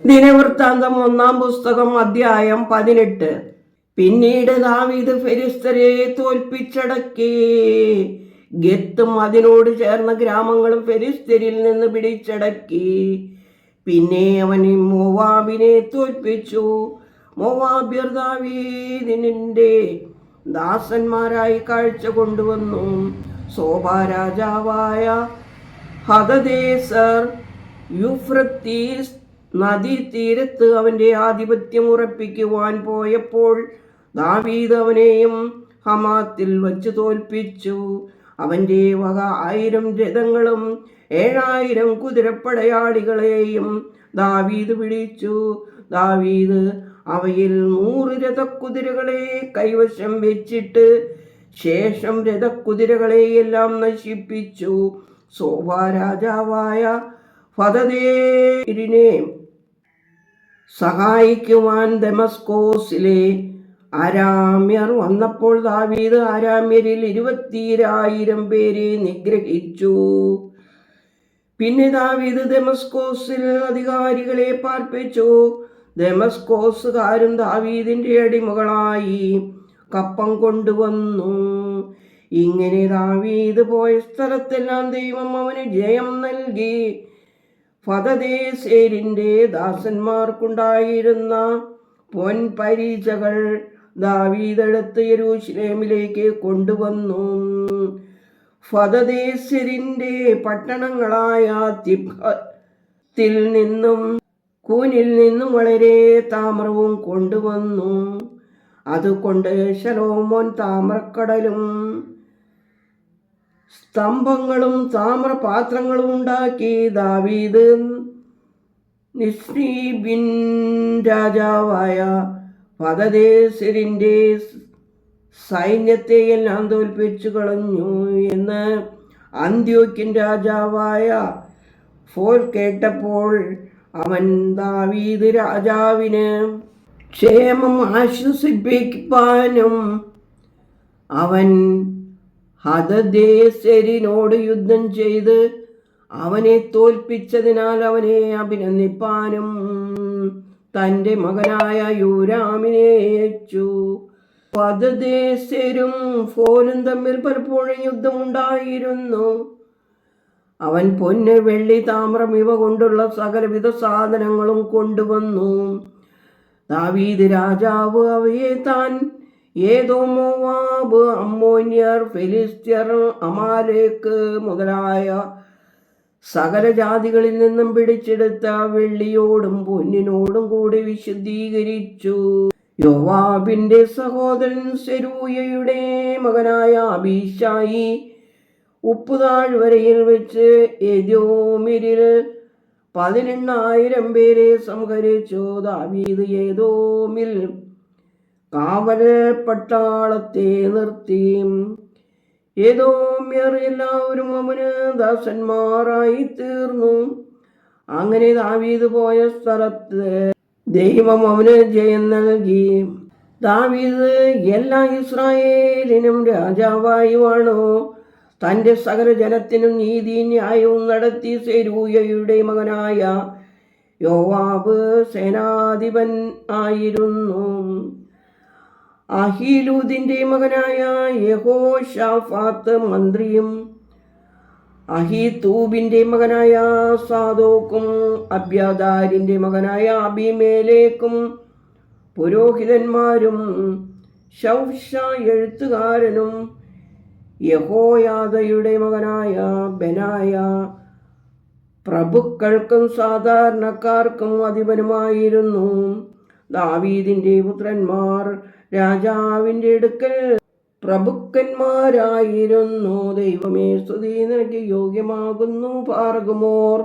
ദിനവൃത്താന്തം 1-ാം പുസ്തകം അധ്യായം 18. പിന്നീട് ദാവീദ് ഫെലിസ്ത്യരെ തോൽപ്പിച്ചടക്കി. ഗത്തും അതിനോട് ചേർന്ന ഗ്രാമങ്ങളും ഫെലിസ്ത്യരിൽ നിന്ന് പിടിച്ചടക്കി. പിന്നെ അവൻ മോവാബിനെ തോൽപ്പിച്ചു. മോവാബ്യർ ദാവീദിന്റെ ദാസന്മാരായി കാഴ്ച കൊണ്ടുവന്നു. സോബ രാജാവായ ഹദദേസർ യൂഫ്രട്ടീസ് നദീതീരത്ത് അവന്റെ ആധിപത്യം ഉറപ്പിക്കുവാൻ പോയപ്പോൾ ദാവീദ് അവനെയും ഹമാത്തിൽ വച്ച് തോൽപ്പിച്ചു. അവന്റെ വക 1000 രഥങ്ങളും 7000 കുതിരപ്പടയാളികളെയും ദാവീദ് പിടിച്ചു. ദാവീദ് അവയിൽ 100 രഥക്കുതിരകളെ കൈവശം വെച്ചിട്ട് ശേഷം രഥക്കുതിരകളെയെല്ലാം നശിപ്പിച്ചു. സോബ രാജാവായ ഹദദേസരിനെ സഹായിക്കുവാൻ ദമസ്കോസിലെ അരാമ്യർ വന്നപ്പോൾ ദാവീദ് അരാമ്യരിൽ 20,000 പേരെ നിഗ്രഹിച്ചു. പിന്നെ ദാവീദ് ദമസ്കോസിൽ അധികാരികളെ പാർപ്പിച്ചു. ദമസ്കോസുകാരും ദാവീദിന്റെ അടിമകളായി കപ്പം കൊണ്ടുവന്നു. ഇങ്ങനെ ദാവീദ് പോയ സ്ഥലത്തെല്ലാം ദൈവം അവന് ജയം നൽകി. ഹദദേസരിന്റെ ദാസന്മാർക്കുണ്ടായിരുന്ന പൊൻപരീചകൾ ദാവീദ് എടുത്ത് യെരൂശലേമിലേക്ക് കൊണ്ടുവന്നു. ഹദദേസരിന്റെ പട്ടണങ്ങളായ തിബ്ഹത്തിൽ നിന്നും കൂനിൽ നിന്നും വളരെ താമ്രവും കൊണ്ടുവന്നു. അതുകൊണ്ട് ശലോമോൻ താമ്രക്കടലും സ്തംഭങ്ങളും താമ്രപാത്രങ്ങളും ഉണ്ടാക്കി. ദാവീദ് നിസ്രീബിൻ രാജാവായ ഹദദേസരിന്റെ സൈന്യത്തെയെല്ലാം തോൽപ്പിച്ചു കളഞ്ഞു എന്ന് അന്ത്യോക്യൻ രാജാവായ ഫോൽ കേട്ടപ്പോൾ അവൻ ദാവീദ് രാജാവിന് ക്ഷേമം ആശ്വസിപ്പിക്കാനും അവൻ ഹദദേസരിനോട് യുദ്ധം ചെയ്ത് അവനെ തോൽപ്പിച്ചതിനാൽ അവനെ അഭിനന്ദിപ്പാനും തൻ്റെ മകനായ യോരാമിനെ അയച്ചു. ഹദദേസരും ഫോലും തമ്മിൽ പലപ്പോഴും യുദ്ധമുണ്ടായിരുന്നു. അവൻ പൊന്ന്, വെള്ളി, താമ്രം ഇവ കൊണ്ടുള്ള സകലവിധ സാധനങ്ങളും കൊണ്ടുവന്നു. ദാവീദ് രാജാവ് അവയെ താൻ ഏദോം, മോവാബ്, അമ്മോന്യർ, ഫെലിസ്ത്യർ, അമാലേക്ക് മുതലായ സകല ജാതികളിൽ നിന്നും പിടിച്ചെടുത്ത വെള്ളിയോടും പൊന്നിനോടും കൂടി വിശുദ്ധീകരിച്ചു. യോവാബിന്റെ സഹോദരൻ സെരൂയയുടെ മകനായ അബീശായി ഉപ്പുതാഴ്വരയിൽ വെച്ച് ഏദോമിരിൽ 18,000 പേരെ സംഹരിച്ചു. ദാവീദ് ഏദോമിൽ കാവൽ പട്ടാളത്തെ നിർത്തി. ഏദോമ്യർ എല്ലാവരും അവന് ദാസന്മാരായി തീർന്നു. അങ്ങനെ ദാവീദ് പോയ സ്ഥലത്ത് ദൈവം അവന് ജയം നൽകി. ദാവീദ് എല്ലാ ഇസ്രായേലിനും രാജാവായി വാണു. തൻ്റെ സകല ജനത്തിനും നീതി ന്യായവും നടത്തി. സെരൂയയുടെ മകനായ യോവാബ് സേനാധിപൻ ആയിരുന്നു. അഹീലൂദിന്റെ മകനായ യഹോശാഫാത്ത് മന്ത്രിയും അഹീതൂബിന്റെ മകനായ സാദോക്കും അബ്യാഥാരിന്റെ മകനായ അബീമേലേക്കും പുരോഹിതന്മാരും ശൗഷ എഴുത്തുകാരനും യഹോയാദയുടെ മകനായ ബെനായ പ്രഭുക്കൾക്കും സാധാരണക്കാർക്കും അധിപനുമായിരുന്നു. ദാവീദിന്റെ പുത്രന്മാർ രാജാവിന്റെ അടുക്കൽ പ്രഭുക്കന്മാരായിരുന്നു. ദൈവമേ, സ്തുതി നിനക്ക് യോഗ്യമാകുന്നു. പാർഗുമോർ.